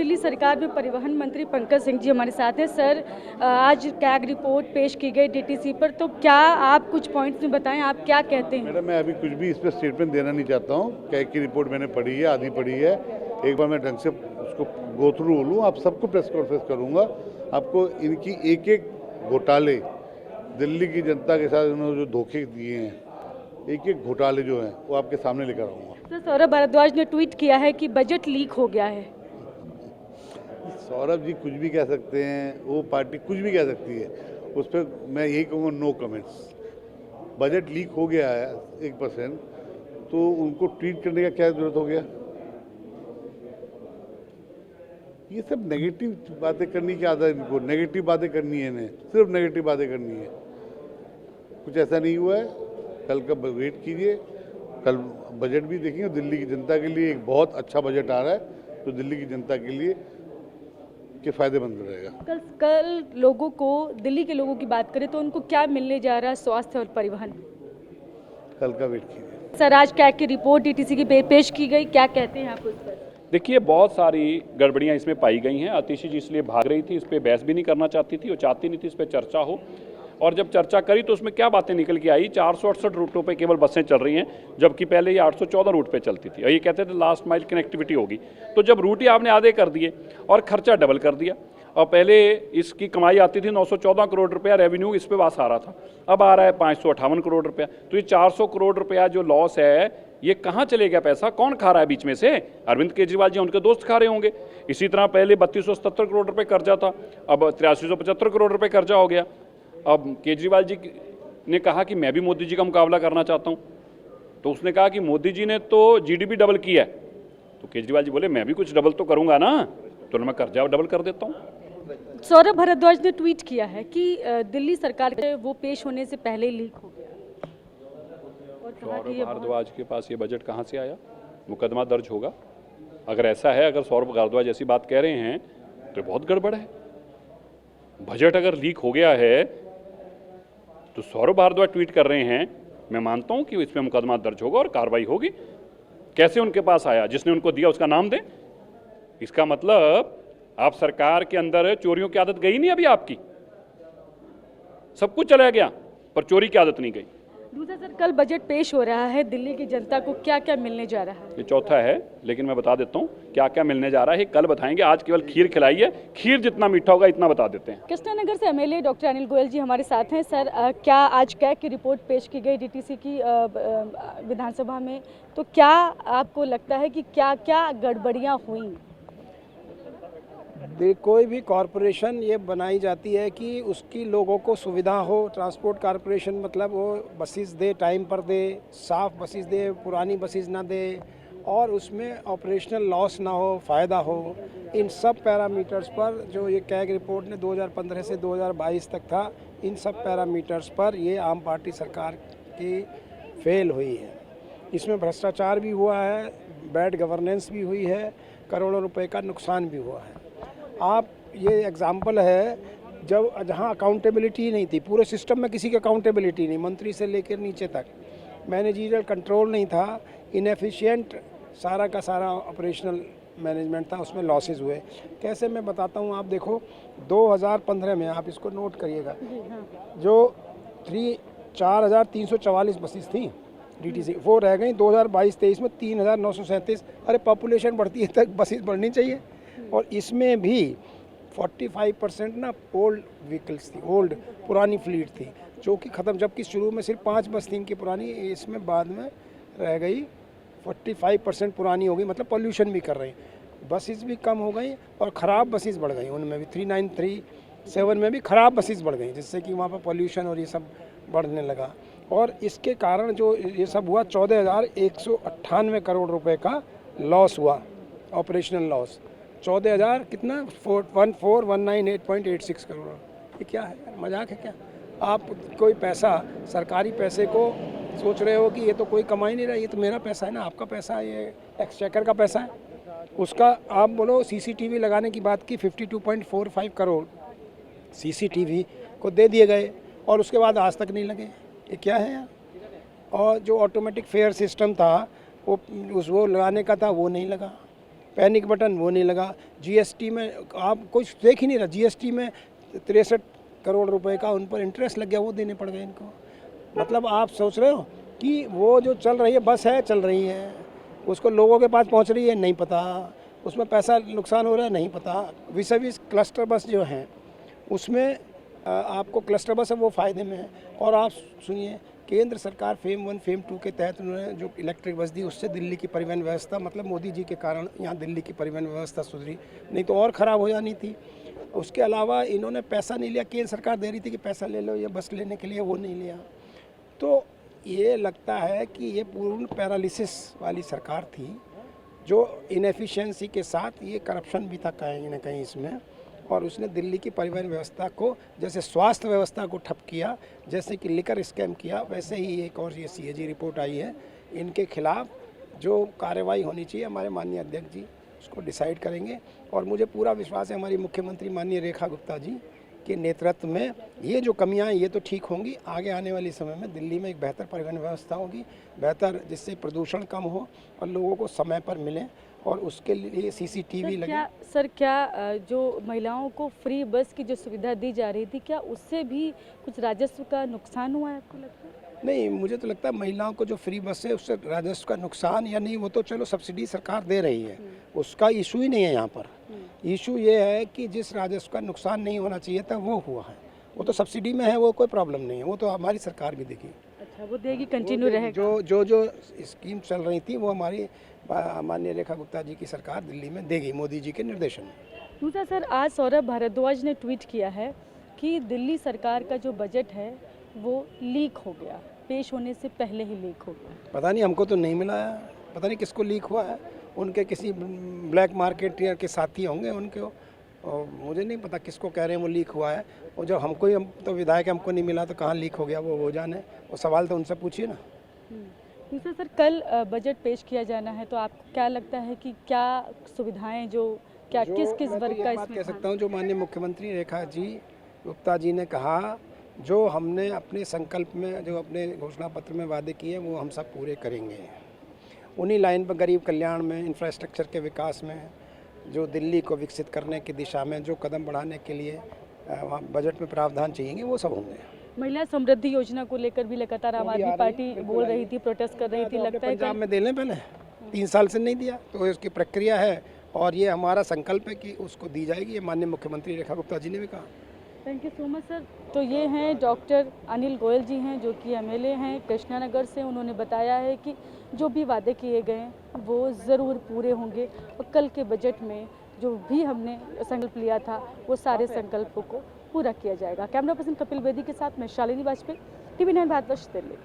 दिल्ली सरकार में परिवहन मंत्री पंकज सिंह जी हमारे साथ हैं। सर, आज कैग रिपोर्ट पेश की गई डीटीसी पर, तो क्या आप कुछ पॉइंट्स में बताएं, आप क्या कहते हैं? मैडम, मैं अभी कुछ भी इस पर स्टेटमेंट देना नहीं चाहता हूँ। कैग की रिपोर्ट मैंने पढ़ी है, आधी पढ़ी है। एक बार मैं ढंग से उसको गो थ्रू लूँ, आप सबको प्रेस कॉन्फ्रेंस करूँगा। आपको इनकी एक एक घोटाले, दिल्ली की जनता के साथ इन्होंने जो धोखे दिए हैं, एक एक घोटाले जो हैं वो आपके सामने लेकर आऊँगा। सर, सौरभ भारद्वाज ने ट्वीट किया है कि बजट लीक हो गया है। सौरभ जी कुछ भी कह सकते हैं, वो पार्टी कुछ भी कह सकती है, उस पर मैं यही कहूँगा, नो कमेंट्स। बजट लीक हो गया है 1%, तो उनको ट्वीट करने का क्या जरूरत हो गया? ये सब नेगेटिव बातें करने की आदत है इनको, नेगेटिव बातें करनी है इन्हें, सिर्फ नेगेटिव बातें करनी है। कुछ ऐसा नहीं हुआ है। कल का वेट कीजिए, कल बजट भी देखेंगे। दिल्ली की जनता के लिए एक बहुत अच्छा बजट आ रहा है, तो दिल्ली की जनता के लिए के फायदेमंद रहेगा। कल लोगों को, दिल्ली के लोगों की बात करें तो उनको क्या मिलने जा रहा है स्वास्थ्य और परिवहन? कल का वेट कीजिए। सर, आज कैग की रिपोर्ट डीटीसी की पेश की गई, क्या कहते हैं आप उस पर? देखिए, बहुत सारी गड़बड़ियां इसमें पाई गई हैं। आतिशी जी इसलिए भाग रही थी, इस पर बहस भी नहीं करना चाहती थी, वो चाहती नहीं थी इस पर चर्चा हो। और जब चर्चा करी तो उसमें क्या बातें निकल के आई? 468 रूटों पे केवल बसें चल रही हैं, जबकि पहले ये 814 रूट पे चलती थी। और ये कहते थे लास्ट माइल कनेक्टिविटी होगी। तो जब रूट ही आपने आधे कर दिए और खर्चा डबल कर दिया, और पहले इसकी कमाई आती थी 914 करोड़ रुपया, रेवेन्यू इस पे पास आ रहा था, अब आ रहा है 558 करोड़ रुपया। तो ये 400 करोड़ रुपया जो लॉस है, ये कहाँ चले गया पैसा? कौन खा रहा है बीच में से? अरविंद केजरीवाल जी, उनके दोस्त खा रहे होंगे। इसी तरह पहले 3277 करोड़ रुपए कर्जा था, अब 8375 करोड़ रुपए कर्जा हो गया। अब केजरीवाल जी ने कहा कि मैं भी मोदी जी का मुकाबला करना चाहता हूँ, तो उसने कहा कि मोदी जी ने तो जीडीपी डबल किया है, तो केजरीवाल जी बोले मैं भी कुछ डबल तो करूँगा ना, तो मैं कर्जा डबल कर देता हूँ। सौरभ भारद्वाज ने ट्वीट किया है कि दिल्ली सरकार वो पेश होने से पहले ही लीक हो गया। सौरभ भारद्वाज के पास ये बजट कहाँ से आया? मुकदमा दर्ज होगा। अगर ऐसा है, अगर सौरभ भारद्वाज ऐसी बात कह रहे हैं तो बहुत गड़बड़ है। बजट अगर लीक हो गया है तो सौरभ भारद्वाज ट्वीट कर रहे हैं, मैं मानता हूं कि इसमें मुकदमा दर्ज होगा और कार्रवाई होगी। कैसे उनके पास आया? जिसने उनको दिया उसका नाम दें। इसका मतलब आप सरकार के अंदर चोरियों की आदत गई नहीं अभी आपकी। सब कुछ चला गया पर चोरी की आदत नहीं गई। दूसरा सर, कल बजट पेश हो रहा है, दिल्ली की जनता को क्या क्या मिलने जा रहा है? ये चौथा है, लेकिन मैं बता देता हूँ क्या क्या मिलने जा रहा है। कल बताएंगे, आज केवल खीर खिलाई है। खीर जितना मीठा होगा इतना बता देते हैं। कृष्णानगर से एमएलए डॉक्टर अनिल गोयल जी हमारे साथ हैं। सर, क्या आज कैग की रिपोर्ट पेश की गई डीटीसी की विधानसभा में, तो क्या आपको लगता है कि क्या क्या गड़बड़ियाँ हुई? कोई भी कॉरपोरेशन ये बनाई जाती है कि उसकी लोगों को सुविधा हो। ट्रांसपोर्ट कॉरपोरेशन मतलब वो बसेस दे, टाइम पर दे, साफ़ बसेस दे, पुरानी बसेस ना दे, और उसमें ऑपरेशनल लॉस ना हो, फ़ायदा हो। इन सब पैरामीटर्स पर जो ये कैग रिपोर्ट ने 2015 से 2022 तक था, इन सब पैरामीटर्स पर ये आम पार्टी सरकार की फेल हुई है। इसमें भ्रष्टाचार भी हुआ है, बैड गवर्नेंस भी हुई है, करोड़ों रुपए का नुकसान भी हुआ है। आप ये एग्जाम्पल है जहाँ अकाउंटेबिलिटी नहीं थी, पूरे सिस्टम में किसी की अकाउंटेबिलिटी नहीं, मंत्री से लेकर नीचे तक मैनेजरियल कंट्रोल नहीं था, इनएफिशिएंट सारा का सारा ऑपरेशनल मैनेजमेंट था, उसमें लॉसेस हुए। कैसे मैं बताता हूँ, आप देखो 2015 में, आप इसको नोट करिएगा, जो 4,344 बसेस थी डीटीसी, वो रह गई 2022-23 में 3,937। अरे पॉपुलेशन बढ़ती है तक बसेस बढ़नी चाहिए। और इसमें भी 45% ना ओल्ड व्हीकल्स थी, ओल्ड पुरानी फ्लीट थी, जो कि ख़त्म, जबकि शुरू में सिर्फ 5 बस थी इनकी पुरानी, इसमें बाद में रह गई 45% पुरानी हो गई। मतलब पॉल्यूशन भी कर रही, बसेस भी कम हो गई और ख़राब बसेस बढ़ गई। उनमें भी 3937 में भी ख़राब बसेस बढ़ गई, जिससे कि वहाँ पर पॉल्यूशन और ये सब बढ़ने लगा। और इसके कारण जो ये सब हुआ, 14,198 करोड़ रुपए का लॉस हुआ, ऑपरेशनल लॉस। 14,000 कितना, 14,198.86 करोड़। ये क्या है? मजाक है क्या? आप कोई पैसा, सरकारी पैसे को सोच रहे हो कि ये तो कोई कमाई नहीं रहा, ये तो मेरा पैसा है ना, आपका पैसा है, ये एक्सचेकर का पैसा है। उसका आप बोलो सीसीटीवी लगाने की बात की, 52.45 करोड़ सीसीटीवी को दे दिए गए और उसके बाद आज तक नहीं लगे। ये क्या है यार? और जो ऑटोमेटिक फेयर सिस्टम था वो लगाने का था, वो नहीं लगा। पैनिक बटन वो नहीं लगा। जीएसटी में आप कुछ देख ही नहीं रहा, जीएसटी में 63 करोड़ रुपए का उन पर इंटरेस्ट लग गया, वो देने पड़ गए इनको। मतलब आप सोच रहे हो कि वो जो चल रही है बस है, चल रही है, उसको लोगों के पास पहुंच रही है नहीं पता, उसमें पैसा नुकसान हो रहा है नहीं पता। विस क्लस्टर बस जो हैं उसमें आपको क्लस्टर बस है वो फ़ायदे में है। और आप सुनिए, केंद्र सरकार फेम 1 फेम 2 के तहत उन्होंने जो इलेक्ट्रिक बस दी, उससे दिल्ली की परिवहन व्यवस्था, मतलब मोदी जी के कारण यहाँ दिल्ली की परिवहन व्यवस्था सुधरी, नहीं तो और ख़राब हो जानी थी। उसके अलावा इन्होंने पैसा नहीं लिया, केंद्र सरकार दे रही थी कि पैसा ले लो ये बस लेने के लिए, वो नहीं लिया। तो ये लगता है कि ये पूर्ण पैरालिसिस वाली सरकार थी, जो इनएफिशिएंसी के साथ ये करप्शन भी था कहीं ना कहीं इसमें, और उसने दिल्ली की परिवहन व्यवस्था को, जैसे स्वास्थ्य व्यवस्था को ठप किया, जैसे कि लिकर स्कैम किया, वैसे ही एक और ये सीएजी रिपोर्ट आई है। इनके खिलाफ जो कार्रवाई होनी चाहिए, हमारे माननीय अध्यक्ष जी उसको डिसाइड करेंगे। और मुझे पूरा विश्वास है हमारी मुख्यमंत्री माननीय रेखा गुप्ता जी के नेतृत्व में ये जो कमियां हैं ये तो ठीक होंगी। आगे आने वाले समय में दिल्ली में एक बेहतर परिवहन व्यवस्था होगी, बेहतर, जिससे प्रदूषण कम हो और लोगों को समय पर मिले, और उसके लिए सीसीटीवी लगे। सर क्या जो महिलाओं को फ्री बस की जो सुविधा दी जा रही थी, क्या उससे भी कुछ राजस्व का नुकसान हुआ है आपको लगता है? नहीं, मुझे तो लगता है महिलाओं को जो फ्री बस है उससे राजस्व का नुकसान या नहीं, वो तो चलो सब्सिडी सरकार दे रही है, उसका इशू ही नहीं है यहाँ पर। इशू ये है कि जिस राजस्व का नुकसान नहीं होना चाहिए था वो हुआ है, वो तो सब्सिडी में है, वो कोई प्रॉब्लम नहीं है, वो तो हमारी सरकार भी देगी। अच्छा, वो देगी, कंटिन्यू रहेगा। जो स्कीम चल रही थी वो हमारी माननीय रेखा गुप्ता जी की सरकार दिल्ली में देगी, मोदी जी के निर्देशन में। दूसरा सर, आज सौरभ भारद्वाज ने ट्वीट किया है कि दिल्ली सरकार का जो बजट है वो लीक हो गया, पेश होने से पहले ही लीक हो गया। पता नहीं, हमको तो नहीं मिला है, पता नहीं किसको लीक हुआ है, उनके किसी ब्लैक मार्केटियर के साथी होंगे उनके, और मुझे नहीं पता किसको कह रहे हैं वो लीक हुआ है। और जब हम तो विधायक हमको नहीं मिला तो कहाँ लीक हो गया, वो जाने, वो सवाल तो उनसे पूछिए ना। दूसरा सर, कल बजट पेश किया जाना है, तो आपको क्या लगता है कि क्या सुविधाएं किस वर्ग का इसमें कह सकता हूँ, जो माननीय मुख्यमंत्री रेखा जी गुप्ता जी ने कहा, जो हमने अपने संकल्प में, जो अपने घोषणा पत्र में वादे किए वो हम सब पूरे करेंगे। उन्हीं लाइन पर गरीब कल्याण में, इंफ्रास्ट्रक्चर के विकास में, जो दिल्ली को विकसित करने की दिशा में जो कदम बढ़ाने के लिए वहाँ बजट में प्रावधान चाहिए वो सब होंगे। महिला समृद्धि योजना को लेकर भी लगातार आम आदमी पार्टी बोल रही थी, प्रोटेस्ट कर रही थी, लगता है पंजाब में दे लें, पहले 3 साल से नहीं दिया, तो इसकी प्रक्रिया है और ये हमारा संकल्प है कि उसको दी जाएगी, ये माननीय मुख्यमंत्री रेखा गुप्ता जी ने भी कहा। Thank you so much sir. तो ये हैं डॉक्टर अनिल गोयल जी हैं, जो कि एमएलए हैं कृष्णानगर से। उन्होंने बताया है कि जो भी वादे किए गए हैं वो ज़रूर पूरे होंगे, और कल के बजट में जो भी हमने संकल्प लिया था वो सारे संकल्पों को पूरा किया जाएगा। कैमरा पर्सन कपिल बेदी के साथ मैं शालिनी वाजपेयी, TV9 भारतवर्ष दिल्ली।